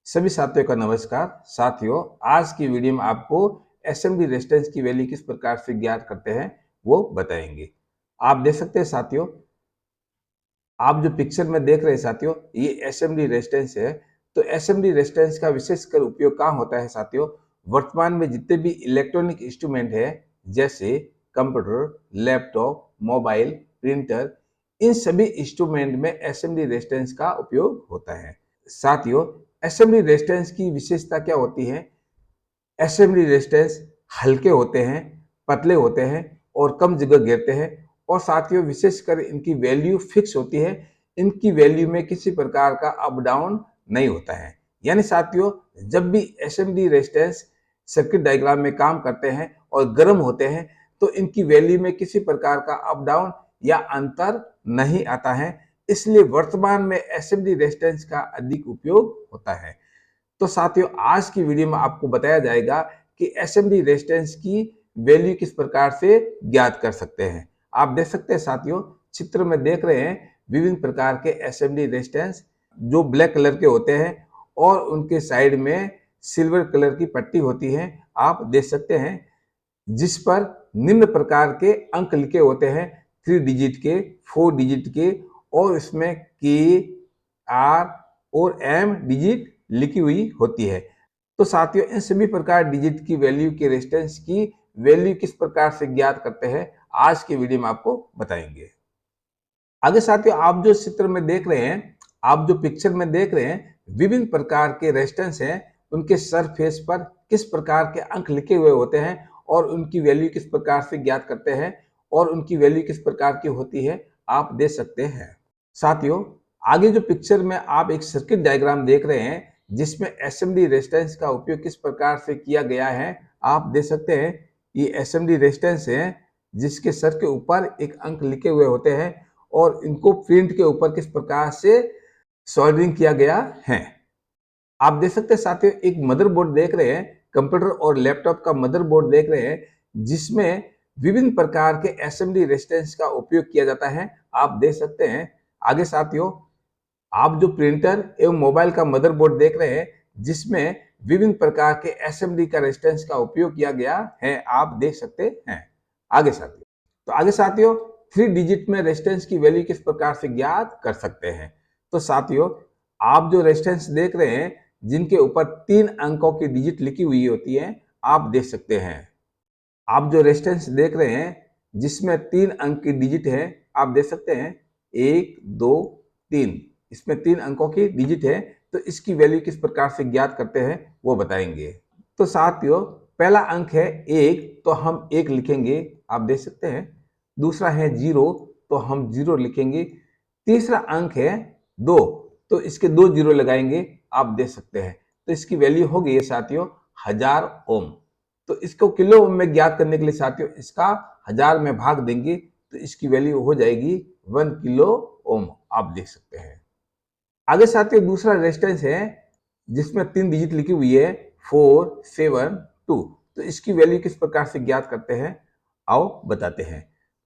सभी साथियों का नमस्कार। साथियों, आज की वीडियो में आपको एसएमडी रेजिस्टेंस की वैल्यू किस प्रकार से ज्ञात करते हैं वो बताएंगे। आप देख सकते हैं साथियों, आप जो पिक्चर में देख रहे हैं साथियों, ये एसएमडी रेजिस्टेंस है। तो एसएमडी रेजिस्टेंस का विशेषकर उपयोग कहाँ होता है साथियों? वर्तमान में जितने भी इलेक्ट्रॉनिक इंस्ट्रूमेंट है, जैसे कंप्यूटर, लैपटॉप, मोबाइल, प्रिंटर, इन सभी इंस्ट्रूमेंट में एसएमडी रेजिस्टेंस का उपयोग होता है। साथियों, एसएमडी रेजिस्टेंस की विशेषता क्या होती है? एसएमडी रेजिस्टेंस हल्के होते हैं, पतले होते हैं और कम जगह घेरते हैं। और साथियों, विशेषकर इनकी वैल्यू फिक्स होती है। इनकी वैल्यू में किसी प्रकार का अप डाउन नहीं होता है। यानी साथियों, जब भी एसएमडी रेजिस्टेंस सर्किट डायग्राम में काम करते हैं और गर्म होते हैं, तो इनकी वैल्यू में किसी प्रकार का अप डाउन या अंतर नहीं आता है। इसलिए वर्तमान में एसएमडी रेजिस्टेंस का अधिक उपयोग होता है। तो साथियों, आज की वीडियो में आपको बताया जाएगा कि एसएमडी रेजिस्टेंस की वैल्यू किस प्रकार से ज्ञात कर सकते हैं। आप देख सकते हैं साथियों, चित्र में देख रहे हैं विभिन्न प्रकार के एसएमडी रेजिस्टेंस जो ब्लैक कलर के होते हैं और उनके साइड में सिल्वर कलर की पट्टी होती है। आप देख सकते हैं जिस पर निम्न प्रकार के अंक लिखे होते हैं, 3 डिजिट के, 4 डिजिट के, और इसमें के, आर और एम डिजिट लिखी हुई होती है। तो साथियों, इन सभी प्रकार डिजिट की वैल्यू के रेजिस्टेंस की वैल्यू किस प्रकार से ज्ञात करते हैं, आज के वीडियो में आपको बताएंगे। आगे साथियों, आप जो चित्र में देख रहे हैं, आप जो पिक्चर में देख रहे हैं, विभिन्न प्रकार के रेजिस्टेंस हैं, उनके सरफेस पर किस प्रकार के अंक लिखे हुए होते हैं और उनकी वैल्यू किस प्रकार से ज्ञात करते हैं और उनकी वैल्यू किस प्रकार की होती है, आप देख सकते हैं। साथियों, आगे जो पिक्चर में आप एक सर्किट डायग्राम देख रहे हैं, जिसमें एसएमडी रेजिस्टेंस का उपयोग किस प्रकार से किया गया है, आप देख सकते हैं। ये एसएमडी रेजिस्टेंस है जिसके सर के ऊपर एक अंक लिखे हुए होते हैं और इनको प्रिंट के ऊपर किस प्रकार से सोल्डरिंग किया गया है। आप देख सकते हैं साथियों, एक मदरबोर्ड देख रहे हैं, कंप्यूटर और लैपटॉप का मदरबोर्ड देख रहे हैं, जिसमें विभिन्न प्रकार के एसएमडी रेजिस्टेंस का उपयोग किया जाता है। आप देख सकते हैं। आगे साथियों, आप जो प्रिंटर एवं मोबाइल का मदरबोर्ड देख रहे हैं, जिसमें विभिन्न प्रकार के एसएमडी का रेजिस्टेंस का उपयोग किया गया है, आप देख सकते हैं। आगे साथियों, 3 डिजिट में रेजिस्टेंस की वैल्यू किस प्रकार से ज्ञात कर सकते हैं। तो साथियों, आप जो रेजिस्टेंस देख रहे हैं, जिनके ऊपर 3 अंकों की डिजिट लिखी हुई होती है, आप देख सकते हैं। आप जो रेजिस्टेंस देख रहे हैं, जिसमें 3 अंक की डिजिट है, आप देख सकते हैं 1, 2, 3, इसमें 3 अंकों की डिजिट है। तो इसकी वैल्यू किस प्रकार से ज्ञात करते हैं वो बताएंगे। तो साथियों, पहला अंक है 1, तो हम 1 लिखेंगे, आप देख सकते हैं। दूसरा है 0, तो हम 0 लिखेंगे। तीसरा अंक है 2, तो इसके 2 0 लगाएंगे, आप देख सकते हैं। तो इसकी वैल्यू हो गई है साथियों 1000 ओम। तो इसको किलो ओम में ज्ञात करने के लिए साथियों, इसका 1000 में भाग देंगे, तो इसकी वैल्यू हो जाएगी 1 किलो ओम। आप देख सकते हैं। आगे साथियों, दूसरा रेजिस्टेंस है जिसमें 3 डिजिट लिखी हुई है, 4, 7, 2। तो इसकी वैल्यू किस प्रकार से ज्ञात करते हैं, आओ बताते हैं।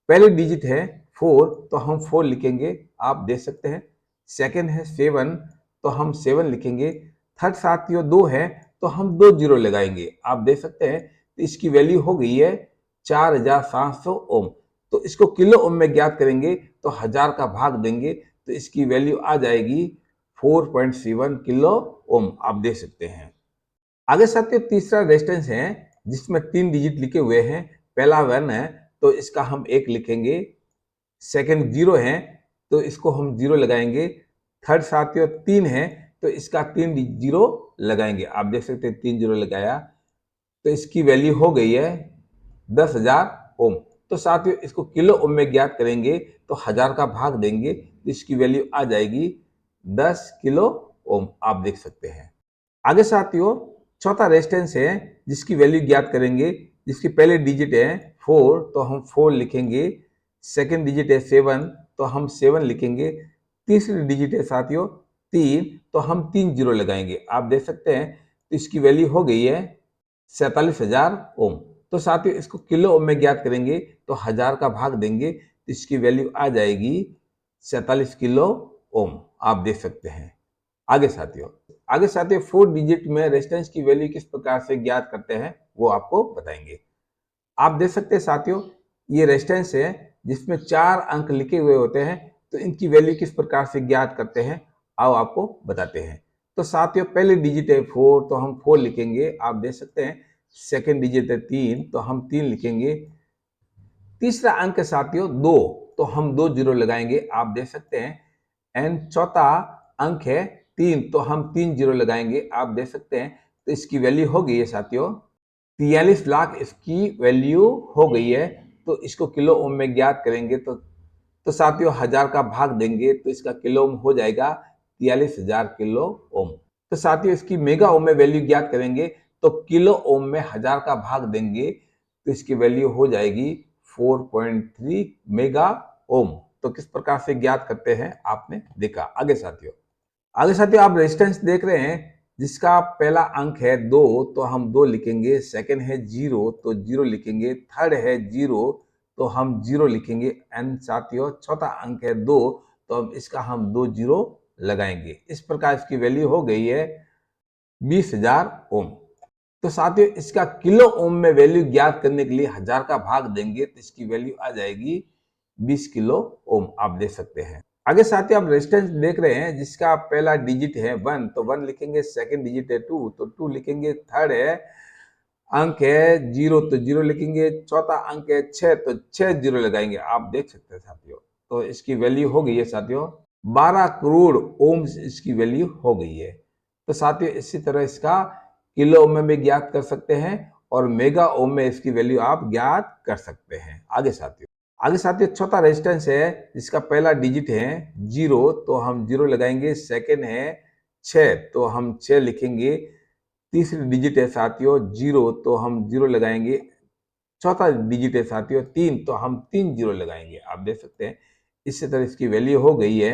पहली डिजिट है 4, तो हम 4 लिखेंगे, आप देख सकते हैं। सेकंड है 7, तो हम 7 लिखेंगे। थर्ड साथियों 2 है, तो हम 2 0 लगाएंगे, आप देख सकते हैं। तो इसकी वैल्यू हो गई है 4700 ओम। तो इसको किलो ओम में ज्ञात करेंगे, तो 1000 का भाग देंगे, तो इसकी वैल्यू आ जाएगी 4.7 किलो ओम। आप देख सकते हैं। आगे साथियों, तीसरा रेजिस्टेंस है जिसमें 3 डिजिट लिखे हुए हैं। पहला 1 है, तो इसका हम 1 लिखेंगे। सेकंड 0 है, तो इसको हम 0 लगाएंगे। थर्ड साथियों 3 है, तो इसका 3 0 लगाएंगे, आप देख सकते हैं 3 0 लगाया। तो इसकी वैल्यू हो गई है 10,000 ओम। तो साथियों, इसको किलो ओम में ज्ञात करेंगे, तो 1000 का भाग देंगे, तो इसकी वैल्यू आ जाएगी 10 किलो ओम। आप देख सकते हैं। आगे साथियों, चौथा रेजिस्टेंस है जिसकी वैल्यू ज्ञात करेंगे। जिसकी पहले डिजिट है 4, तो हम 4 लिखेंगे। सेकंड डिजिट है 7, तो हम 7 लिखेंगे। तीसरी डिजिट है साथियों 3, तो हम 3 0 लगाएंगे, आप देख सकते हैं। तो इसकी वैल्यू हो गई है 47,000 ओम। तो साथियों, इसको किलो ओम में ज्ञात करेंगे, तो 1000 का भाग देंगे, तो इसकी वैल्यू आ जाएगी 47 किलो ओम। आप देख सकते हैं। आगे साथियों 4 डिजिट में रेजिस्टेंस की वैल्यू किस प्रकार से ज्ञात करते हैं वो आपको बताएंगे। आप देख सकते हैं साथियों, ये रेजिस्टेंस है जिसमें 4 अंक लिखे हुए होते हैं, तो इनकी वैल्यू किस प्रकार से ज्ञात करते हैं आओ आपको बताते हैं। तो साथियों पहली डिजिट है 4, तो हम 4 लिखेंगे। आप देख सकते हैं सेकंड डिजिट है 3, तो हम 3 लिखेंगे। तीसरा अंक है साथियों 2, तो हम 2 जीरो लगाएंगे। आप देख सकते हैं एंड चौथा अंक है 3, तो हम 3 जीरो लगाएंगे। आप देख सकते हैं, तो इसकी वैल्यू हो गई है साथियों 43 लाख इसकी वैल्यू हो गई है। तो इसको किलो ओम में ज्ञात करेंगे तो साथियों 1000 का भाग देंगे तो इसका किलो ओम हो जाएगा 43,000 किलो ओम। तो साथियों इसकी मेगा ओम में वैल्यू ज्ञात करेंगे तो किलो ओम में 1000 का भाग देंगे तो इसकी वैल्यू हो जाएगी 4.3 मेगा ओम। तो किस प्रकार से ज्ञात करते हैं आपने देखा। आगे साथियों आप रेजिस्टेंस देख रहे हैं जिसका पहला अंक है 2, तो हम 2 लिखेंगे। सेकंड है 0, तो 0 लिखेंगे। थर्ड है 0, तो हम 0 लिखेंगे। एंड साथियों चौथा अंक है 2, तो अब इसका हम 2 जीरो लगाएंगे। इस प्रकार इसकी वैल्यू हो गई है 20,000 ओम। तो साथियों इसका किलो ओम में वैल्यू ज्ञात करने के लिए 1000 का भाग देंगे तो इसकी वैल्यू आ जाएगी 20 किलो ओम। आप देख सकते हैं। आगे साथियों आप रेजिस्टेंस देख रहे हैं जिसका पहला डिजिट है 1, तो 1 लिखेंगे। सेकंड डिजिट है 2, तो 2 लिखेंगे। थर्ड है अंक है 0, तो 0 लिखेंगे। चौथा अंक है 6, तो 6 जीरो लगाएंगे। आप देख सकते हैं साथियों, तो इसकी वैल्यू हो गई है साथियों 12 करोड़ ओम इसकी वैल्यू हो गई है। तो साथियों इसी तरह इसका किलो ओम में ज्ञात कर सकते हैं और मेगा ओम में इसकी वैल्यू आप ज्ञात कर सकते हैं। आगे साथियों चौथा रेजिस्टेंस है जिसका पहला डिजिट है 0, तो हम 0 लगाएंगे। सेकंड है 6, तो हम 6 लिखेंगे। तीसरी डिजिट है साथियों 0, तो हम 0 लगाएंगे। चौथा डिजिट है साथियों 3, तो हम 3 जीरो लगाएंगे। आप देख सकते हैं इसी तरह इसकी वैल्यू हो गई है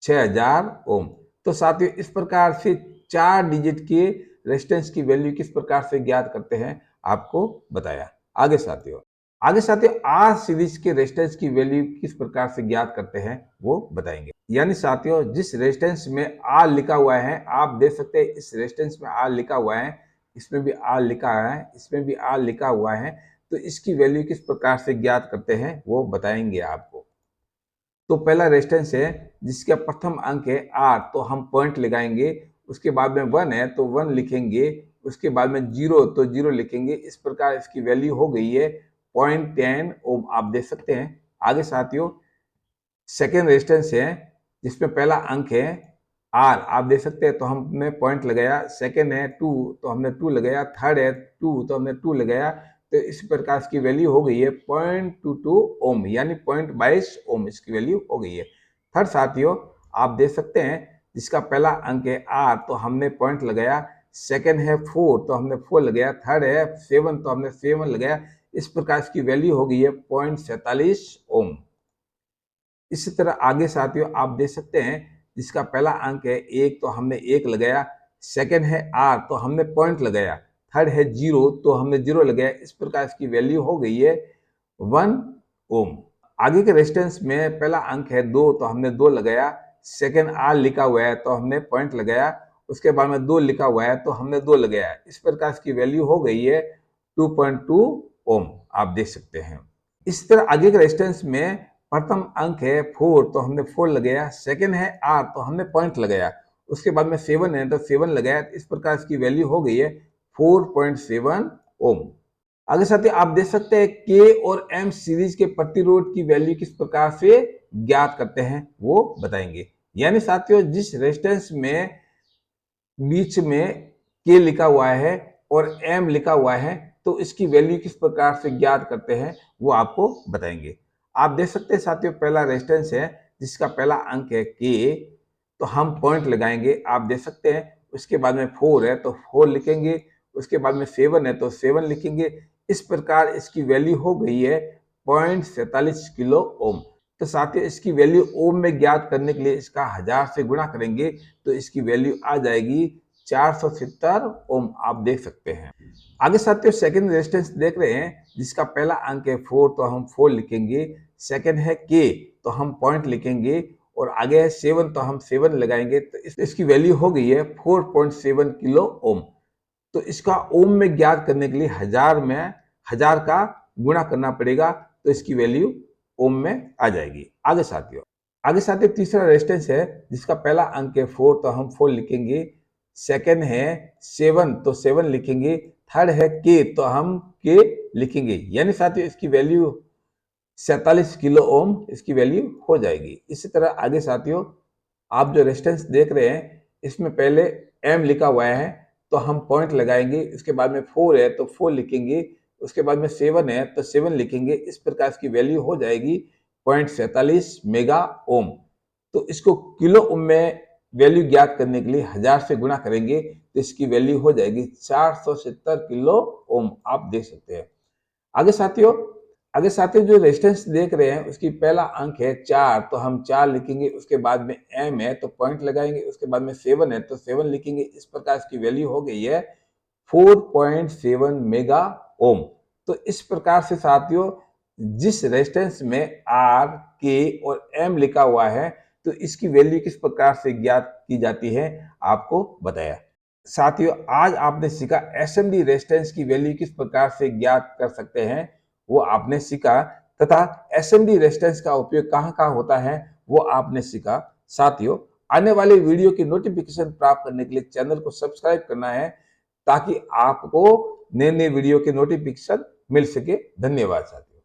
6000 ओम। तो साथियों इस प्रकार से 4 डिजिट के रेजिस्टेंस की वैल्यू किस प्रकार से ज्ञात करते हैं आपको बताया। आगे साथियों आर सीरीज के रेजिस्टेंस की वैल्यू किस प्रकार से ज्ञात करते हैं वो बताएंगे। यानी साथियों जिस रेजिस्टेंस में आर लिखा हुआ है, आप देख सकते हैं इस रेजिस्टेंस में आर लिखा हुआ है, इसमें भी आर लिखा है, इसमें भी आर लिखा हुआ है, तो इसकी वैल्यू किस प्रकार से ज्ञात करते हैं वो बताएंगे आपको। तो पहला रेजिस्टेंस है जिसका प्रथम अंक है आर, तो हम पॉइंट लगाएंगे। उसके बाद में 1 है तो 1 लिखेंगे। उसके बाद में 0, तो 0 लिखेंगे। इस प्रकार इसकी वैल्यू हो गई है 0.10 ओम। आप देख सकते हैं। आगे साथियों सेकेंड रेजिस्टेंस है जिसमें पहला अंक है आर, आप देख सकते हैं, तो हमने पॉइंट लगाया। सेकेंड है 2, तो हमने 2 लगाया। थर्ड है 2, तो हमने 2 लगाया। तो इस प्रकार इसकी वैल्यू हो गई है 0.22 ओम, यानी 0.22 ओम इसकी वैल्यू हो गई है। थर्ड साथियों आप देख सकते हैं जिसका पहला अंक है आर, तो हमने पॉइंट लगाया। सेकेंड है 4, तो हमने 4 लगाया। थर्ड है 7, तो हमने 7 लगाया। इस प्रकार इसकी वैल्यू हो गई है 0.47 ओम। इसी तरह आगे साथियों आप देख सकते हैं जिसका पहला अंक है 1, तो हमने 1 लगाया। सेकेंड है आर, तो हमने पॉइंट लगाया। थर्ड है 0, तो हमने 0 लगाया। इस प्रकार इसकी वैल्यू हो गई है 1 ओम। आगे के रेजिस्टेंस में पहला अंक है 2, तो हमने 2 लगाया। सेकेंड आर लिखा हुआ है तो हमने पॉइंट लगाया। उसके बाद में 2 लिखा हुआ है तो हमने 2 लगाया। इस प्रकार इसकी वैल्यू हो गई है 2.2 ओम। आप देख सकते हैं। इस तरह आगे के रेजिस्टेंस में प्रथम अंक है 4, तो हमने 4 लगाया। सेकेंड है आर, तो हमने पॉइंट लगाया। उसके बाद में 7 है तो 7 लगाया। इस प्रकार इसकी वैल्यू हो गई है 4.7 ओम। आगे साथियों आप देख सकते हैं के और एम सीरीज के प्रतिरोध की वैल्यू किस प्रकार से ज्ञात करते हैं वो बताएंगे। यानी साथियों जिस रेजिस्टेंस में बीच में के लिखा हुआ है और एम लिखा हुआ है तो इसकी वैल्यू किस प्रकार से ज्ञात करते हैं वो आपको बताएंगे। आप देख सकते हैं साथियों पहला रेजिस्टेंस है जिसका पहला अंक है के, तो हम पॉइंट लगाएंगे। आप देख सकते हैं। उसके बाद में 4 है तो 4 लिखेंगे। उसके बाद में 7 है तो 7 लिखेंगे। इस प्रकार इसकी वैल्यू हो गई है 0.47 किलो ओम। तो साथियों इसकी वैल्यू ओम में ज्ञात करने के लिए इसका 1000 से गुणा करेंगे तो इसकी वैल्यू आ जाएगी 470 ओम। आप देख सकते हैं। आगे साथियों सेकंड रेजिस्टेंस देख रहे हैं जिसका पहला अंक है 4, तो हम 4 लिखेंगे। सेकंड है के, तो हम पॉइंट लिखेंगे। और आगे है 7 तो हम 7 लगाएंगे तो इसकी वैल्यू हो गई है 4.7 किलो ओम। तो इसका ओम में ज्ञात करने के लिए 1000 में 1000 का गुणा करना पड़ेगा, तो इसकी वैल्यू ओम में आ जाएगी। आगे साथियों तीसरा रेजिस्टेंस है जिसका पहला अंक है 4 तो हम 4 लिखेंगे, सेकंड है 7 तो 7 लिखेंगे, थर्ड है के तो हम के लिखेंगे, यानी साथियों इसकी वैल्यू 47 किलो ओम इसकी वैल्यू हो जाएगी। इसी तरह आगे साथियों आप जो रेजिस्टेंस देख रहे हैं इसमें पहले एम लिखा हुआ है तो हम पॉइंट लगाएंगे, इसके बाद में 4 है तो 4 लिखेंगे, उसके बाद में 7 है तो 7 लिखेंगे। इस प्रकार इसकी वैल्यू हो जाएगी 0.47 मेगा ओम। तो इसको किलो ओम में वैल्यू ज्ञात करने के लिए 1000 से गुणा करेंगे तो इसकी वैल्यू हो जाएगी 470 किलो ओम। आप देख सकते हैं। आगे साथियों जो रेजिस्टेंस देख रहे हैं उसकी पहला अंक है 4 तो हम 4 लिखेंगे, उसके बाद में एम है तो पॉइंट लगाएंगे, उसके बाद में 7 है तो 7 लिखेंगे। इस प्रकार इसकी वैल्यू हो गई है 4.7 मेगा ओम। तो इस प्रकार से साथियों जिस रेजिस्टेंस में आर के और एम लिखा हुआ है तो इसकी वैल्यू किस प्रकार से ज्ञात की जाती है आपको बताया। साथियों आज आपने सीखा एसएमडी रेजिस्टेंस की वैल्यू किस प्रकार से ज्ञात कर सकते हैं वो आपने सीखा, तथा एसएमडी रेजिस्टेंस का उपयोग कहाँ होता है वो आपने सीखा। साथियों आने वाले वीडियो की नोटिफिकेशन प्राप्त करने के लिए चैनल को सब्सक्राइब करना है ताकि आपको नए वीडियो के नोटिफिकेशन मिल सके। धन्यवाद साथियों।